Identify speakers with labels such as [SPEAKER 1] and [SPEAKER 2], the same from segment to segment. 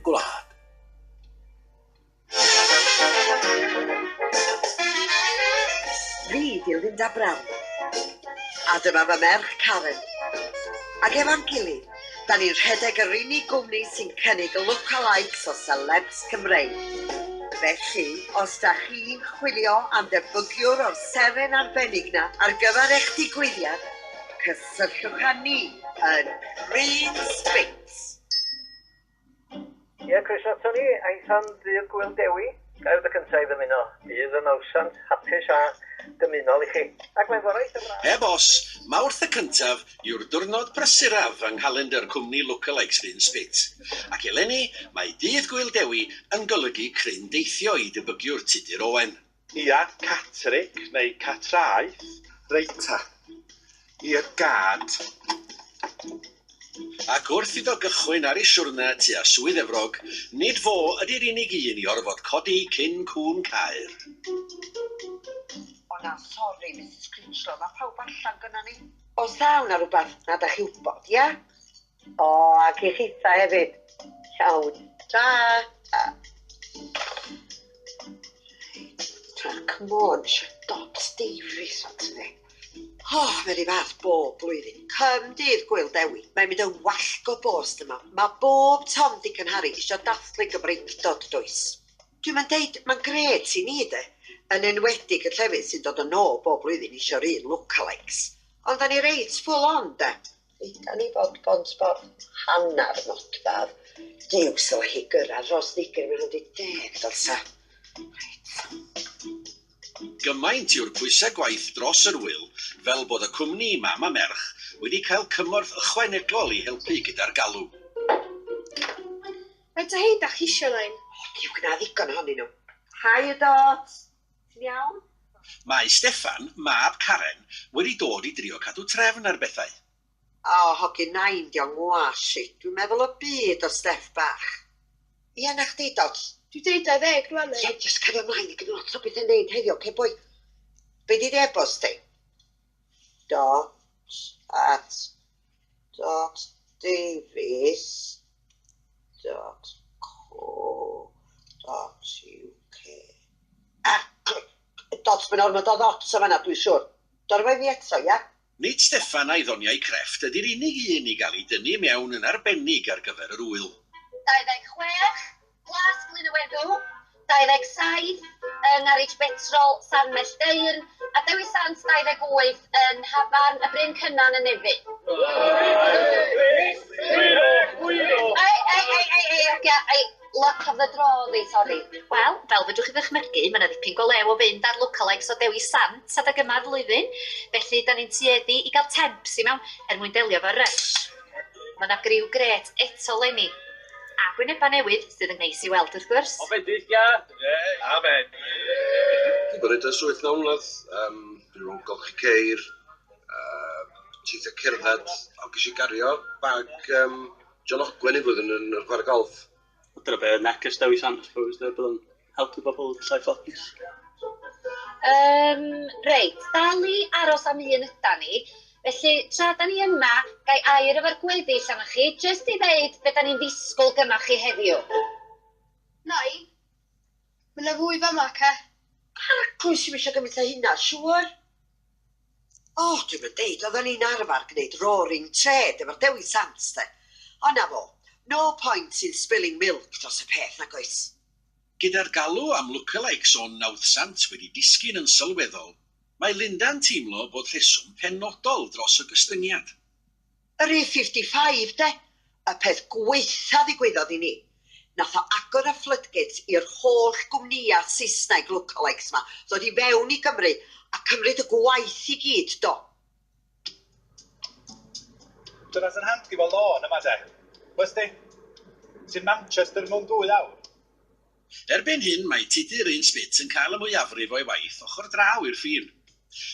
[SPEAKER 1] Gwlad.
[SPEAKER 2] Fi di Linda Brown. A dyma fy merch Karen. Ac efo'n gilydd, da ni'n rhedeg yr unig gwmni sy'n cynnig lookalikes o celebs Cymreig. Felly, os da chi'n chwilio am debygiwr o'r seren arbennig na ar gyfer eich digwyddiad, cysylltwch â ni yn Runsbit.
[SPEAKER 3] Ie, croeso Tony, aethon ddydd Gwyl Dewi. Gair y cyntaf i ddymuno. Bydd yn awsant hapus a dymunol i chi. Ac mae'n fawraeth yn braf.
[SPEAKER 4] Bos, Mawrth y cyntaf yw'r diwrnod prysuraf yng nghalendr cwmni lookalikes Runsbit. Ac eleni, mae dydd Gwyl Dewi yn golygu cryn deithio i debygiwr Tudur Owen.
[SPEAKER 5] Ia, Catrig neu Catraeth.
[SPEAKER 6] Reita. I'r gad.
[SPEAKER 4] Ac wrth iddo gychwyn ar ei siwrna tua Swydd Efrog, nid fo ydy'r unig un i orfod codi cyn cŵn caer.
[SPEAKER 2] O na, sori, Mrs Critchlow, mae pawb allan gyda ni. Os daw na rhywbeth na da chi wybod, ia? O, ac i chitha hefyd. Iawn. Ta. Ta, come on, Dot Davies at ni. O, mae'n ei fath bob blwyddyn. Cym dydd Gwyl Dewi. Mae'n mynd yn wallgo bost yma. Mae bob Tom, Dick and Harry eisiau dathlu Gymreigdod does. Dwi'n mynd deud, mae'n gret i ni de. Yn enwedig y llefydd sy'n dod yn ôl bob blwyddyn eisiau'r un lookalikes. Ond da ni reit full on de. Da ni bod bont bob hannar nodfad. Dyw sy'n chi gyrraedd dros ddigyr mewn wedi deg dylsa.
[SPEAKER 4] Gymaint yw'r pwysau gwaith dros yr wyl, fel bod y cwmni mam a merch wedi cael cymorth ychwanegol i helpu gyda'r galw.
[SPEAKER 7] Faint o hyn da chi isio lein?
[SPEAKER 2] Diw gna ddigon ohonyn nhw. Hi, Dot. Ti'n iawn?
[SPEAKER 4] Mae Steffan, mab Karen, wedi dod i drio cadw trefn ar bethau.
[SPEAKER 2] O, hogyn nain diolch ngwashi. Dwi'n meddwl o byd o Steff bach. Ia, na chdi, Dot.
[SPEAKER 7] Dwi'n deud 20 rwan.
[SPEAKER 2] Ie, jyst cario ymlaen i gynnu lot o beth yn neud heddiw, oce boi? Be di'r e-bost ti? Dot at Dot Davies dot co dot uk. Dot mae'n ormod o ddots o fanna, dwi'n siwr. Dorfa fi eto, ia?
[SPEAKER 4] Nid Steffan a'i ddoniau crefft ydy'r unig un i gael ei dynnu mewn yn arbennig ar gyfer yr wyl.
[SPEAKER 8] 26, Glas Glynweddw, 27, yng Ngharrig Betrol, San Melldeirn, a Dewi Sant 28 yn Hafan y Bryn Cynnan yn Nefyn. Ei, luck of the draw ddi, sori. Wel, fel fedrwch chi ddychmygu, mae yna ddipyn go lew o fynd ar lookalikes o Dewi Sant adeg yma'r flwyddyn, felly da ni'n tueddu i gael temps i mewn mwyn delio fo'r rush. Mae yna griw gret eto leni. A gwyneba newydd sydd yn neis i weld wrth gwrs.
[SPEAKER 3] O fedrych, ia? Amen.
[SPEAKER 6] Dwi'n bod y swydd na wnaeth, dwi'n golchi ceir, teithio cerdded, a gysi gario bag John Ogwen i flwyddyn yn yr chwarae golf.
[SPEAKER 5] Dyna be neges Dewi Sant, I suppose, bydd yn helpu bobl llai ffocus.
[SPEAKER 8] Reit, dal i aros am un yda ni. Felly, tra da ni yma, gai air efo'r gweddill am chi, jyst i ddeud beth da ni'n ddisgwyl gyda chi heddiw.
[SPEAKER 7] Nai, mae yna fwy fama, ca?
[SPEAKER 2] Pwy sy'n eisiau gymryd â hynna, siwr? O, dwi'n mynd deud, oedden ni'n arfer gwneud roaring trade efo'r Dewi Sant, de. O na fo, no point in spilling milk dros y peth nag oes.
[SPEAKER 4] Gyda'r galw am lookalikes o Nawdd Sant wedi disgyn yn sylweddol, mae Linda'n teimlo bod rheswm penodol dros y gystyngiad.
[SPEAKER 2] Yr E55, de, y peth gweitha ddigwyddodd i ni. Nath o agor y floodgates i'r holl gwmnïa Saesneg lookalikes ma, ddod i fewn i Gymru a cymryd y gwaith i gyd, do.
[SPEAKER 9] Dyna's yn handi fel lôn yma, de. Wes di, sy'n Manchester mewn 2 awr.
[SPEAKER 4] Erbyn hyn mae Tudur Runsbit yn cael y mwyafrif o'i waith ochr draw i'r ffin.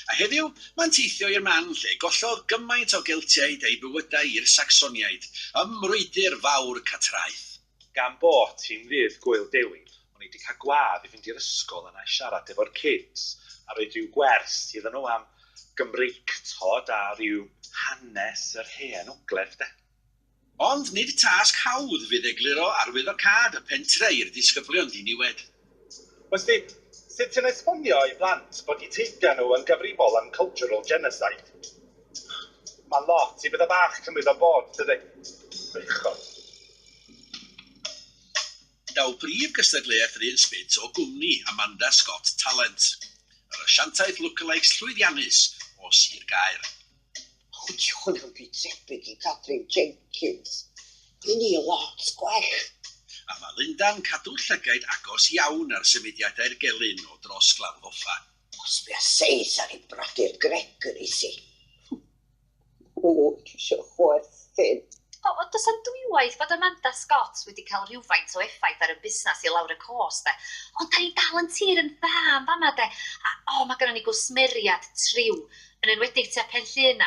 [SPEAKER 4] A heddiw, mae'n teithio i'r man lle gollodd gymaint o geltiaid ei bywydau i'r Sacsoniaid, ymrwydr fawr catraeth.
[SPEAKER 5] Gan bod ti'n ddydd Gwyl Dewi, o'n i wedi cael gwadd i fynd i'r ysgol yna i siarad efo'r kids a roed rhyw gwers iddyn nhw am Gymreictod a rhyw hanes yr hen ogledd, de.
[SPEAKER 4] Ond nid tasg hawdd fydd egluro arwydd o cad y pentre i'r disgyblion diniwed.
[SPEAKER 9] Westi, sut ti'n esbonio i blant bod eu teigiau nhw yn gyfrifol am cultural genocide? Mae lot i bydda bach cymryd o bod, tydi? Bechod.
[SPEAKER 4] Daw brif gystadleuaeth Runsbit o Cwmni Amanda Scott Talent. Yr asiantaeth lookalikes llwyddiannus o Sir Gaer.
[SPEAKER 2] Chwyd hwnna'n byd tebyg i Catherine Jenkins. Dwi'n ni lot gwell.
[SPEAKER 4] A mae Linda'n cadw llygaid agos iawn ar symudiadau'r gelyn o dros Glanhoffa.
[SPEAKER 2] Os be a seis ar ei brodyr Gregory si. O, ti eisiau chwerthin.
[SPEAKER 8] O, does am dwywaith bod Amanda Scott wedi cael rhywfaint o effaith ar y busnes i lawr y cos, de. Ond da ni dal yn tir yn dda am fama, de. A mae gennym ni gwsmeriad triw, yn enwedig tua Penllyn.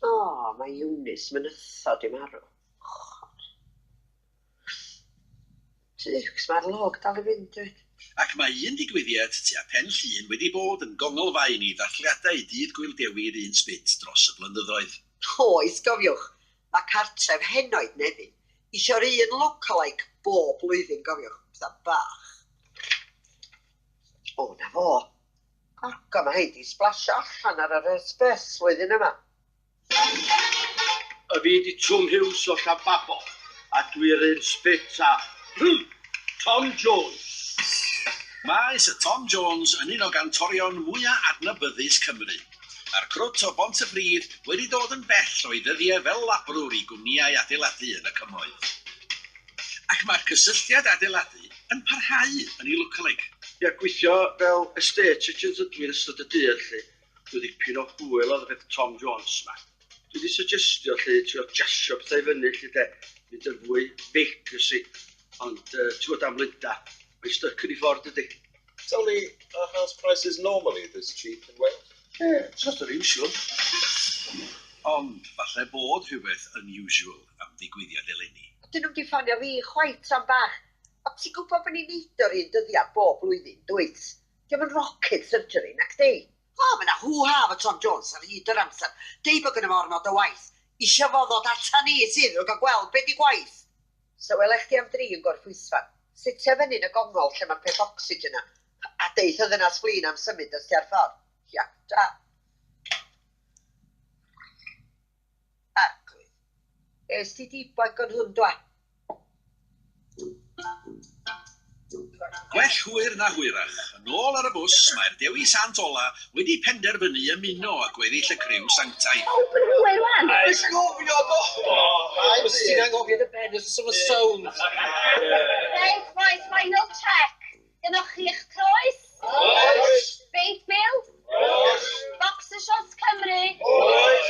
[SPEAKER 2] O, mae Eunice mynythod i marw. Tics, mae'r log dal i fynd, dweud.
[SPEAKER 4] Ac mae un digwyddiad tua Penllyn wedi bod yn gongolfaen i ddathliadau dydd Gwyldewi Runsbit dros y blynyddoedd.
[SPEAKER 2] Oes, gofiwch. Mae cartref henoed Nefyn isio'r un lookalike bob blwyddyn, gofiwch. Bydda bach. O, na fo. Argo mae hein di splasio allan ar yr esbys flwyddyn yma.
[SPEAKER 1] Y fi di Twm Hughes o Llanbabo, a dwi'n Runsbit a Tom Jones.
[SPEAKER 4] Mae Sir Tom Jones yn un o gantorion mwyaf adnabyddus Cymru. A'r crwt o Bontypridd wedi dod yn bell o'i ddyddiau fel labrwr i gwmnïau adeiladu yn y cymoedd. Ac mae'r cysylltiad adeiladu yn parhau yn ei lookalike.
[SPEAKER 1] Ia, gweithio fel estate agent ydw i'n ystod y dydd, lle. Dwi dipyn o hwyl oedd y peth Tom Jones yma. Dwi wedi suggestio lle trio jasio pethau i fyny, lle de. Mynd yn fwy vacancy, ond ti'n gwybod am Linda, mae'n stuck yn ei ffordd ydi.
[SPEAKER 5] Tell me, are house prices normally this cheap in Wales?
[SPEAKER 1] Yeah, it's not unusual.
[SPEAKER 4] Ond falle bod rhywbeth unusual am ddigwyddiad eleni.
[SPEAKER 2] Dyn nhw'n di ffonio fi chwaith am bach. O ti'n gwybod bod ni'n neud o'r un dyddiad bob blwyddyn, dweud? Diolch yn rocket surgery, nac di? O, mae yna hw-ha fo Tom Jones ar hyd yr amser. Dei bod gyda ormod o waith. Isio foddod atan ni sydd yn cael gweld beth i gwaith. So welech ti am dri yn gorffwysfan. Sitio fyny'n y gongol lle mae'r peth oxygen yna. A deith o ddynas flin am symud ys ti ar ffordd. Ia, da. Arglwydd. Ys ti di boed gan hwn dwa?
[SPEAKER 4] Gwell hwyr na hwyrach. Yn ôl ar y bws, mae'r Dewi Sant Ola wedi penderfynu ymuno â gweddill y criw sanctaidd.
[SPEAKER 8] Hwyr wan!
[SPEAKER 1] Oes gofio do! Oes ti'n angofio dy ben ys some sound.
[SPEAKER 7] Right, final check. Gynnwch chi eich croes?
[SPEAKER 1] Oes!
[SPEAKER 7] Faith Bill?
[SPEAKER 1] Oes!
[SPEAKER 7] Boxer Shots Cymru?
[SPEAKER 1] Oes!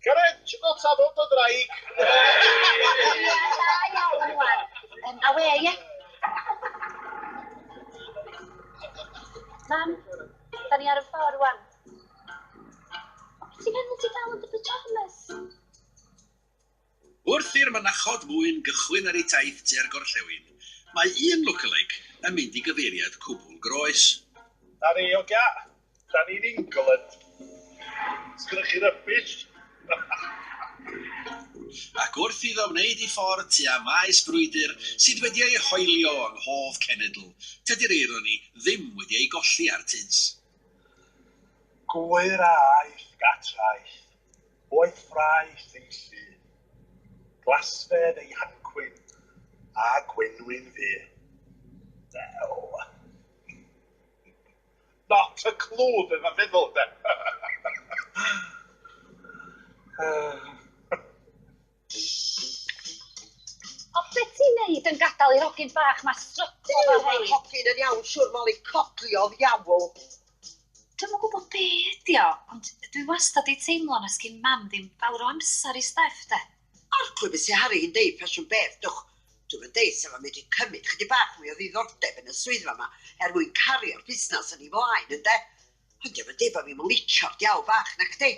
[SPEAKER 5] Cyrraedd, ti'n gwybod tafod o ddraig?
[SPEAKER 7] Ia, da iawn wan. A we, ie?
[SPEAKER 8] Mam, da ni ar y ffordd wan. Ti'n meddwl ti dal yn dy pyjamas?
[SPEAKER 4] Wrth i'r mynachod mwyn gychwyn ar ei taith tua'r gorllewin, mae un lookalike yn mynd i gyfeiriad cwbl groes.
[SPEAKER 9] Da ni, ogia. Da ni'n England. Sgynnych chi rybys?
[SPEAKER 4] Ac wrth iddo wneud ei ffordd tua maes brwydr sydd wedi ei hoelio yng nghof cenedl, tydi'r eironi ddim wedi ei golli ar tins.
[SPEAKER 9] Gwyr aeth gatraeth. Oedd ffraeth ei llun. Glasfed ei hancwyn. A gwenwyn fi. Dew. Not a clue beth mae'n feddwl, de.
[SPEAKER 8] O, beth ti'n neud yn gadael i'r hogyn bach ma stryto fo hei?
[SPEAKER 2] Hogyn yn iawn, siwr mol i codlio'r iawl.
[SPEAKER 8] Dwi'm yn gwybod be ydi o, ond dwi wastad i teimlo nes gyn mam ddim fawr o amser i Steff, de.
[SPEAKER 2] Arglwydd beth sy'n Harry yn deud ffasiwn beth, dwch. Dwi'n yn deud sef am wedi cymryd chydig bach mwy o ddiddordeb yn y swyddfa yma mwyn cario'r busnes yn ei flaen, ynde? Ond dwi'n deud bod fi'n licio'r diawl bach, nac di?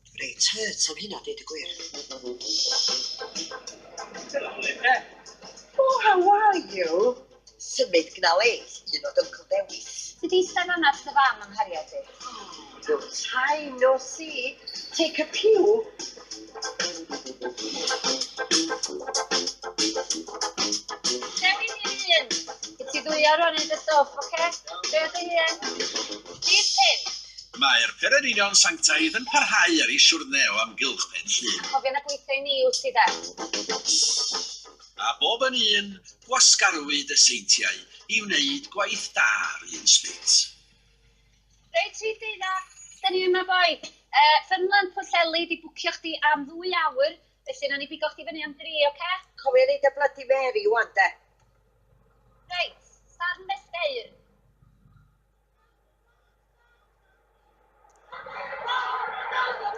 [SPEAKER 2] Dwi'n reit hurt am hynna, deud y gwir. Oh, how are you? Symud gyda leith, un o'r Uncle Dewis.
[SPEAKER 7] Ti di Steffan at dy fam am heriau di?
[SPEAKER 2] No time, no see. Take a pew.
[SPEAKER 8] Dewi un. Gyd ti ddwy ar hynny dy stwff, oce? Dewi dy un. Dydd 5.
[SPEAKER 4] Mae'r Pererinion Sanctaidd yn parhau ar ei siwrne o amgylch pen llun.
[SPEAKER 8] Cofio na gweithio i ni wrth ti de.
[SPEAKER 4] A bob yn un, gwasgarwyd y seintiau i wneud gwaith da ar un sbit.
[SPEAKER 8] Reit ti dyna, da ni yma boi. Finland Pwllheli di bwcio chdi am 2 awr, felly na ni bigo chdi fyny am 3, oce?
[SPEAKER 2] Cofio neud y Bloody Mary wan, de.
[SPEAKER 8] Reit, sarn Bethgeir.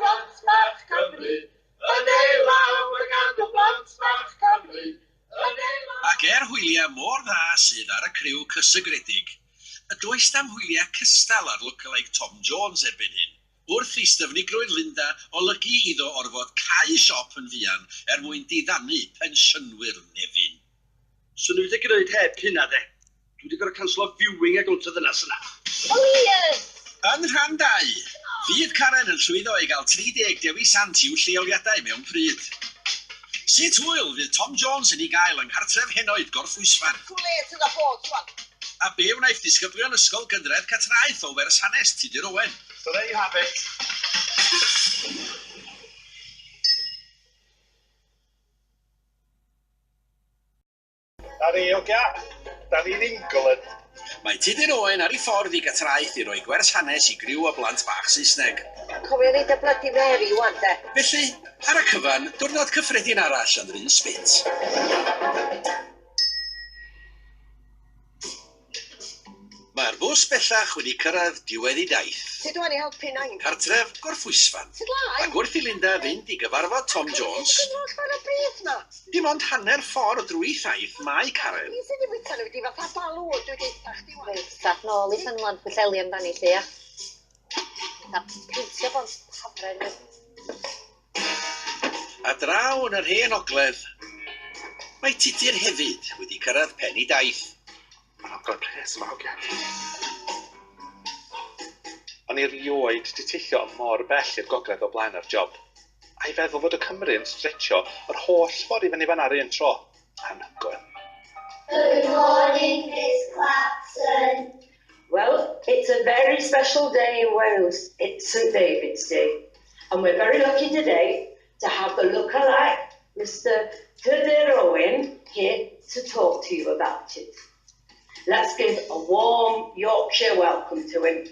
[SPEAKER 10] Blant bach Cymru, yn ei law y gan y blant bach Cymru, yn ei law.
[SPEAKER 4] Ac hwyliau mor dda sydd ar y criw cysygredig, y does dam hwyliau cystal ar lookalike Tom Jones erbyn hyn, wrth i styfnigrwydd Linda olygu iddo orfod cau siop yn fuan mwyn diddannu pensiynwyr nefyn.
[SPEAKER 1] So nhw wedi gwneud heb hynna, de. Dwi wedi gorau canslo viewing ag wnt y ddynas yna.
[SPEAKER 8] O ie!
[SPEAKER 4] Yn rhan 2, fydd Karen yn llwyddo i gael 30 dewi sant i'w lleoliadau mewn pryd. Sut hwyl fydd Tom Jones yn ei gael yng nghartref henoed Gorffwysfan?
[SPEAKER 2] Gwle to the board, wan.
[SPEAKER 4] A be wnaeth disgyblion ysgol gynradd Catraeth o wers hanes Tudur Owen?
[SPEAKER 9] So there you have it. Da ni, ogia? Da ni'n England.
[SPEAKER 4] Mae Tudur Owen ar ei ffordd i Gatraeth i roi gwers hanes i griw o blant bach Saesneg.
[SPEAKER 2] Cofio neud y Bloody Mary wan, de.
[SPEAKER 4] Felly, ar y cyfan, diwrnod cyffredin arall yn Runsbit. Mae'r bws bellach wedi cyrraedd diwedd ei daith.
[SPEAKER 2] Sut dwi'n ei helpu nain?
[SPEAKER 4] Cartref Gorffwysfan.
[SPEAKER 2] Sut lai?
[SPEAKER 4] Ac wrth i Linda fynd i gyfarfod Tom Jones,
[SPEAKER 2] Sut dwi'n chwarae bryd na?
[SPEAKER 4] dim ond hanner ffordd drwy thaith mae Karen.
[SPEAKER 2] Ni sydd wedi wyta nhw wedi fatha balw, dwi wedi eitha chdi wan.
[SPEAKER 8] Reit, sath nôl i Finland Pwllheli amdani lle, ia. Na, peintio bo'n pafren.
[SPEAKER 4] A draw yn yr hen ogledd, mae Tudur hefyd wedi cyrraedd pen ei daith.
[SPEAKER 9] Mae'n ogl pres yma, ogia. O'n i rioed di teithio mor bell i'r gogledd o blaen ar job. A'i feddwl fod y Cymru yn stretcho yr holl ffordd i fyny fan ar un tro. Anhygoel.
[SPEAKER 7] Good morning, Miss Clapton.
[SPEAKER 11] Well, it's a very special day in Wales. It's St David's Day. And we're very lucky today to have the lookalike, Mr. Tudur Owen, here to talk to you about it. Let's give a warm Yorkshire welcome to him.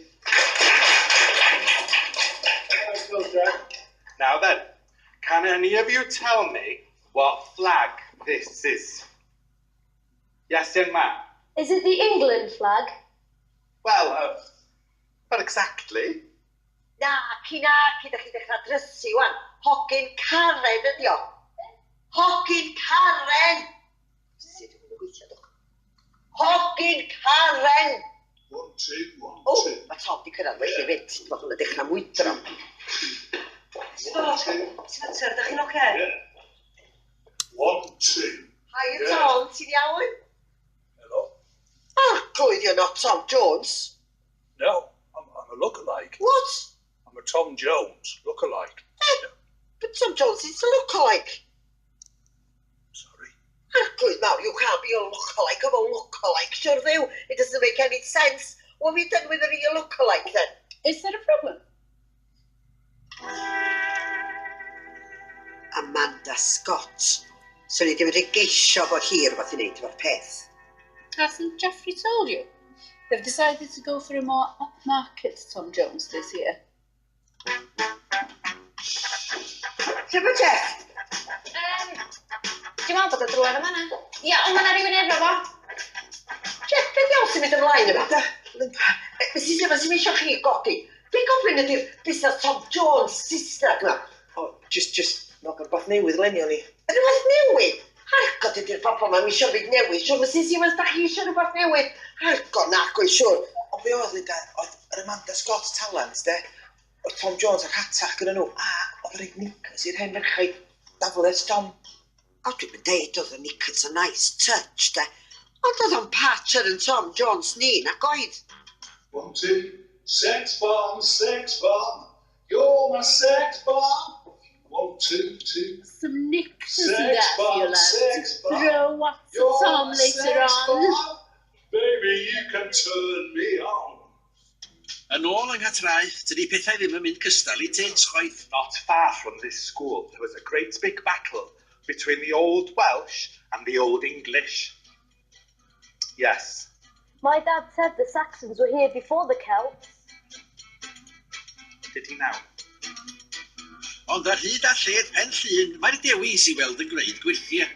[SPEAKER 9] Now then, can any of you tell me what flag this is? Yes, young man?
[SPEAKER 8] Is it the England flag?
[SPEAKER 9] Well, not exactly.
[SPEAKER 2] Na, cina, da chi dechrau drysu wan. Hogyn Karen ydi o. Hogyn Karen! Sut dwi'n gweithio dwch? Hogyn Karen!
[SPEAKER 10] 1, 2, 1, 2.
[SPEAKER 2] O, mae Tom di cyrraedd wedi fynd. Mae hwnna dechrau mwydro. Sbit, da chi'n oce?
[SPEAKER 10] 1, 2.
[SPEAKER 2] Hi, Tom, ti'n iawn?
[SPEAKER 10] Hello?
[SPEAKER 2] Ah, clywed you're not Tom Jones.
[SPEAKER 10] No, I'm a lookalike.
[SPEAKER 2] What?
[SPEAKER 10] I'm a Tom Jones lookalike.
[SPEAKER 2] But Tom Jones is a lookalike.
[SPEAKER 10] Sorry.
[SPEAKER 2] Clywed now, you can't be a lookalike of a lookalike, sure do. It doesn't make any sense. What have you done with a real lookalike then?
[SPEAKER 8] Is there a problem?
[SPEAKER 2] Amanda Scott. So ni di wedi geisio bod hi rhywbeth i wneud efo'r peth.
[SPEAKER 12] Hasn't Jeffrey told you? They've decided to go for a more upmarket Tom Jones this year.
[SPEAKER 2] Lle mae Jeff?
[SPEAKER 8] Dwi'n meddwl bod y drwy'r yma na. Ia, ond mae'na rhywun efo fo.
[SPEAKER 2] Jeff, beth iawn sy'n mynd ymlaen yma? Mrs Evans, sy'n eisiau chi godi. Be gofyn ydy'r busnes Tom Jones, Saesneg yma?
[SPEAKER 13] O, just nog rhywbeth newydd lenio ni.
[SPEAKER 2] Rhywbeth newydd? Hargod ydy'r bobl yma, mi eisiau byd newydd. Siwr, Mrs Evans, da chi eisiau rhywbeth newydd? Hargod na, gwy siwr.
[SPEAKER 13] O be oedd Linda, oedd yr Amanda Scott talent, de? Oedd Tom Jones ac atach gyda nhw. A oedd yr Nicholas i'r hen merchaid dafles Tom.
[SPEAKER 2] O, dwi'n mynd deud oedd y Nicholas a nice touch, de. Ond oedd o'n patcher yn Tom Jones ni, ac oedd.
[SPEAKER 10] 1, 2. Sex bomb, you're my sex bomb. of toot.
[SPEAKER 12] Some nicks in
[SPEAKER 10] Sex
[SPEAKER 12] there for you,
[SPEAKER 10] bomb,
[SPEAKER 12] lad.
[SPEAKER 10] sex bomb.
[SPEAKER 12] Throw what's
[SPEAKER 10] You're
[SPEAKER 12] at Tom
[SPEAKER 10] a
[SPEAKER 12] later
[SPEAKER 10] sex
[SPEAKER 12] on.
[SPEAKER 10] bomb. Baby, you can turn me on.
[SPEAKER 4] Yn ôl yng Nghatraeth, dydy pethau ddim yn mynd cystal I tents chwaith.
[SPEAKER 5] Not far from this school, there was a great big battle between the Old Welsh and the Old English. Yes.
[SPEAKER 7] My dad said the Saxons were here before the Celts.
[SPEAKER 5] Did he now?
[SPEAKER 4] Ond ar hyd a lled pen llun, mae'r dewis I weld yn gwneud gweithiau.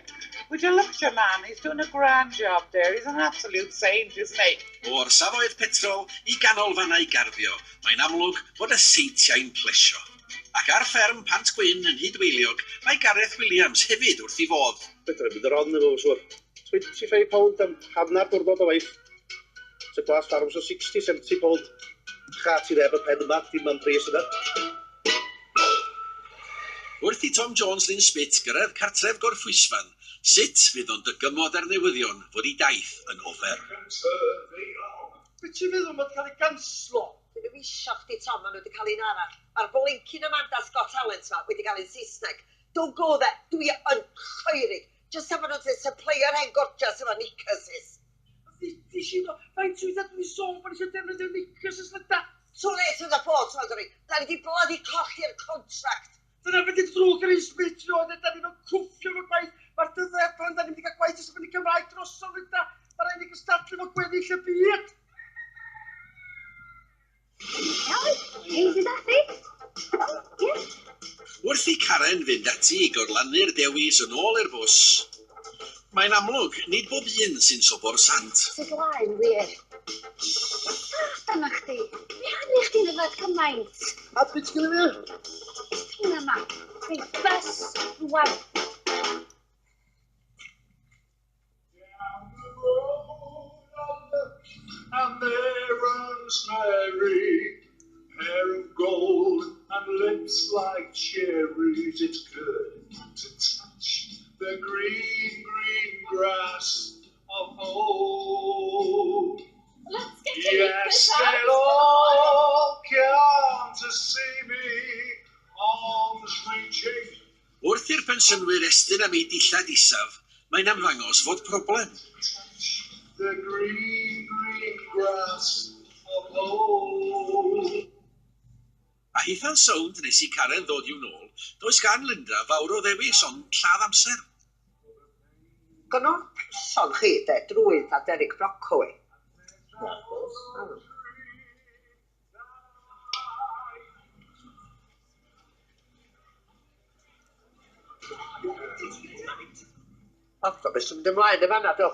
[SPEAKER 14] Would you look at your man? He's doing a grand job there. He's an absolute saint, isn't he?
[SPEAKER 4] O'r safoedd petrol I ganolfannau garddio, mae'n amlwg bod y seintiau'n plesio. Ac ar fferm Pant Gwyn yn Hydweiliog, mae Gareth Williams hefyd wrth I fodd.
[SPEAKER 15] Fedra bydd yr on efo, siwr. £25 am hanner diwrnod o waith. So glas farms o £60-70. Chat I neb y pen yma, dim am pris yna.
[SPEAKER 4] Wrth I Tom Jones lyn Sbit gyrraedd cartref Gorffwysfan, sut fydd o'n dygymod ar newyddion fod I daith yn ofer.
[SPEAKER 1] Be ti'n feddwl mae'n cael ei ganslo?
[SPEAKER 2] Dyn nhw isio chdi, Tom, maen nhw wedi cael un arall. A'r blincin Amanda's Got Talent ma wedi cael un Saesneg. Don't go there, dwi yn choerig. Just am nhw'n supplio'r hen gorgeous efo knickerses.
[SPEAKER 1] Di si no, faint sy'n dwi'n sôn bod eisiau defnyddio knickerses na da?
[SPEAKER 2] Too late with the port, Rodri. Da ni di bloody colli'r contract.
[SPEAKER 1] Dyna beth i'n drwg yr Sbit i oedd, da ni'n cwffio fo gwaith. Mae'r dyddau pan da ni'n mynd i gael gwaith ys ydyn ni Cymraeg drosodd yda. Mae rhaid i gystadlu fo gweddill y byd.
[SPEAKER 7] Easy that thing.
[SPEAKER 4] Wrth I Karen fynd ati I gorlannu'r dewis yn ôl i'r bws, mae'n amlwg nid bob un sy'n sobo'r sant.
[SPEAKER 7] Sydd laen wir. Dyna chdi. Mi hannu chdi'n yfed cymaint.
[SPEAKER 1] A beth gyda fi?
[SPEAKER 7] Hyn yma. Rhaid bus rwan.
[SPEAKER 10] And there runs Mary, hair of gold and lips like cherries. It's good to touch the green, green grass of home.
[SPEAKER 12] Let's get your
[SPEAKER 10] Yes,
[SPEAKER 12] knickers
[SPEAKER 10] they'll all come to see me, arms reaching.
[SPEAKER 4] Wrth i'r pensynwyr estyn am ei dillad isaf, mae'n ymddangos fod problem.
[SPEAKER 10] The green, green grass of home.
[SPEAKER 4] A hithan sownd nes I Karen ddod i'w nôl, does gan Linda fawr o ddewis ond lladd amser.
[SPEAKER 2] Gynnw'r person chi, de, drwydd a Derek Brockway. O, beth sy'n mynd ymlaen y fanna, do.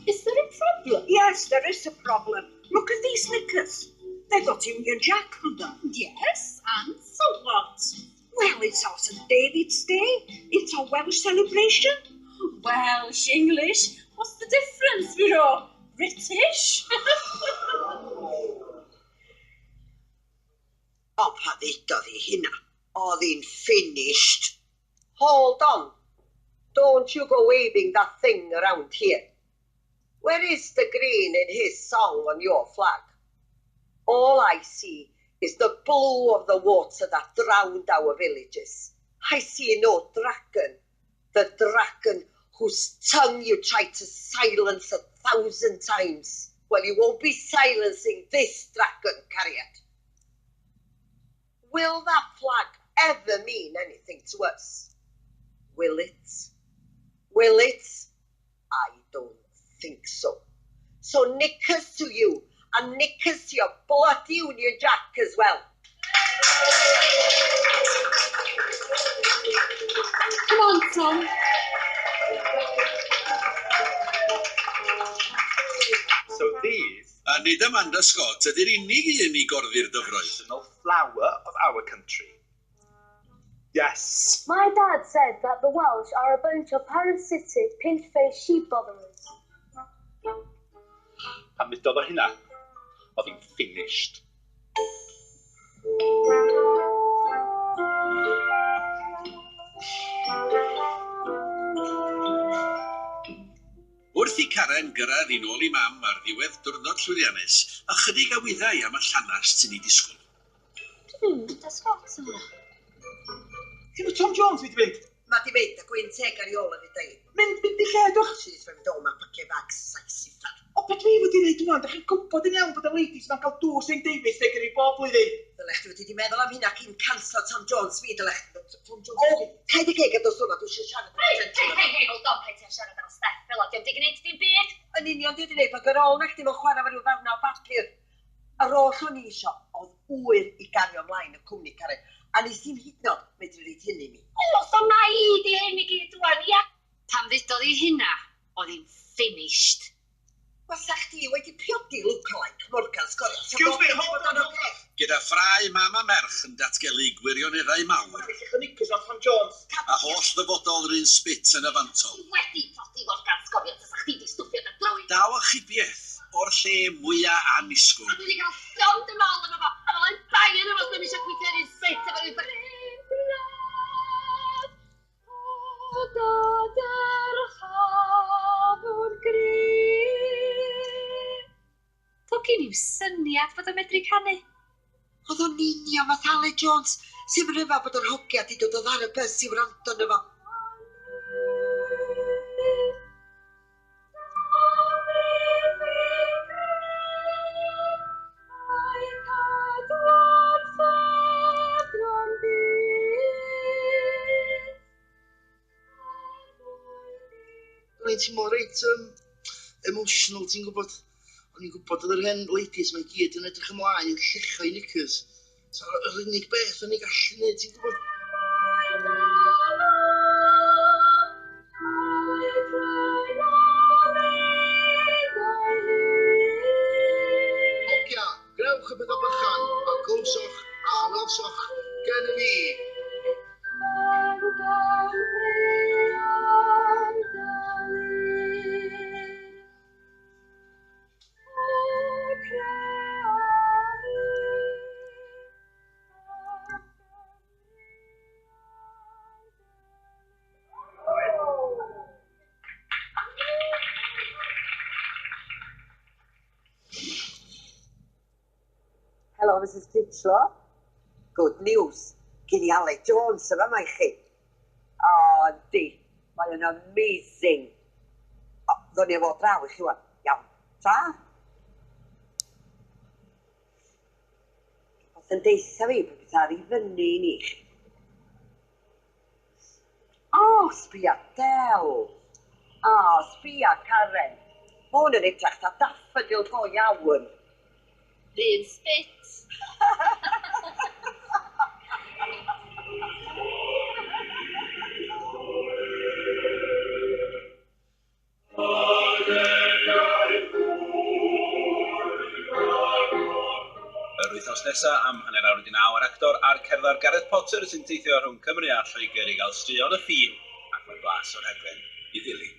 [SPEAKER 11] Is there a problem? Yes, there is a problem. Look at these knickers. They've got Union Jack on them.
[SPEAKER 12] Yes, and so what?
[SPEAKER 11] Well, it's our St. David's Day. It's our Welsh celebration.
[SPEAKER 12] Welsh, English, what's the difference? We're all British.
[SPEAKER 2] O, pa ddedodd I hynna? Oedd hi'n finished. Hold on. Don't you go waving that thing around here. Where is the green in his song on your flag? All I see is the blue of the water that drowned our villages. I see no dragon. The dragon whose tongue you tried to silence 1,000 times. Well, you won't be silencing this dragon, Carriot. Will that flag ever mean anything to us? Will it? Will it? I don't think so. So knickers to you, and knickers to your bloody Union Jack as well.
[SPEAKER 12] Come on, Tom.
[SPEAKER 5] So these
[SPEAKER 4] A nid Amanda Scott ydy'r unig un I gorddi'r dyfroedd.
[SPEAKER 5] national flower of our country. Yes.
[SPEAKER 7] My dad said that the Welsh are a bunch of parasitic, pin-faced sheep botherers.
[SPEAKER 5] Pan ddudodd o hynna, oedd hi'n finished.
[SPEAKER 4] Wrth I Karen gyrraedd i nôl i mam ar ddiwedd diwrnod llwyddiannus a chydig a wyddau am y llanast sy'n ei disgwyl.
[SPEAKER 8] Da Scott yma.
[SPEAKER 13] Ti'n bod Tom Jones wedi mynd?
[SPEAKER 2] Mae di mynd, y gwyn teg ar ei ôl yn ei dweud.
[SPEAKER 13] Mynd i lle, doch?
[SPEAKER 2] Sydd wedi mynd o ma pacio bags saith siffar.
[SPEAKER 13] O, beth dwi wedi gwneud dwi'n da chi'n gwybod yn iawn bod y ladies ma'n cael dŵr St Davies deg ar ei bob blwyddyn.
[SPEAKER 2] Dylech chi wedi meddwl am hynna cyn canslo Tom Jones fi, dylech chi. Tom Jones. O, caid y geg a dos hwnna, dwi'n siarad siarad.
[SPEAKER 8] Hei, hold on, paid ti'n siarad am Steff fel o, diolch di gwneud dim byd.
[SPEAKER 2] Yn union, dwi wedi gwneud, bod yr ôl na chdi mewn chwarae fe rhyw ddarna o bapur. Yr oll o'n i isio, oedd wyr i gario ymlaen y cwmni, Karen. A nes i'n hydno, medru reid hynny mi.
[SPEAKER 8] O, so na i di hyn i gyd dwi'n, ia? Pam ddudodd i hynna, oedd hi'n finished.
[SPEAKER 2] Wasa chdi wedi priodi look-alike Morgan sgorio.
[SPEAKER 13] Excuse me, hold on.
[SPEAKER 4] Gyda ffrau mam a merch yn datgelu gwirioneddau mawr.
[SPEAKER 13] Felly chynigys o Tom Jones.
[SPEAKER 4] A holl ddyfodol Runsbit yn y fantol.
[SPEAKER 8] Wedi priodi Morgan sgorio, tasa chdi di stwffio da drwy.
[SPEAKER 4] Daw a chybiaeth o'r lle mwyaf anisgwyl.
[SPEAKER 8] A dwi wedi cael llond yn ôl yma fo, a fel ein bain yma ddim eisiau gweithio Runsbit efo rhywbeth. O dod yr chafwr gryf. Do gen i'w syniad fod o'n medru canu.
[SPEAKER 2] Oedd o'n union fath Ale Jones, sy'n rhyfel bod yr hogia di dod o ddar y bus i wrando yn efo.
[SPEAKER 16] Dwi'n teimlo reit emotional, ti'n gwybod? O'n i'n gwybod oedd yr hen ladies mae'n gyd yn edrych ymlaen i'n llecho'i knickers. So, yr unig beth o'n i gallu gwneud, ti'n gwybod? Hogia, grewch y beth o bychan, a glwsoch a welsoch gen i fi.
[SPEAKER 2] Hello, Mrs. Ditchler. Good news. Gyn i Ale Jones yma, mae chi. O, di. Mae yn amazing. O, ddwn i efo draw i chi wan. Iawn. Ta? Os yn deitha fi, bod beth ar ei fyny i ni. O, sbia Del. O, sbia Karen. Hwn yn edrych ta daffodil go iawn.
[SPEAKER 8] Runsbit.
[SPEAKER 17] Yr wythnos nesaf am hanner awr wedi 9 yr actor a'r cerddor Gareth Potter sy'n teithio rhwng Cymru a Lloegr i gael straeon y ffin ac mae blas o'r rhaglen i ddilyn.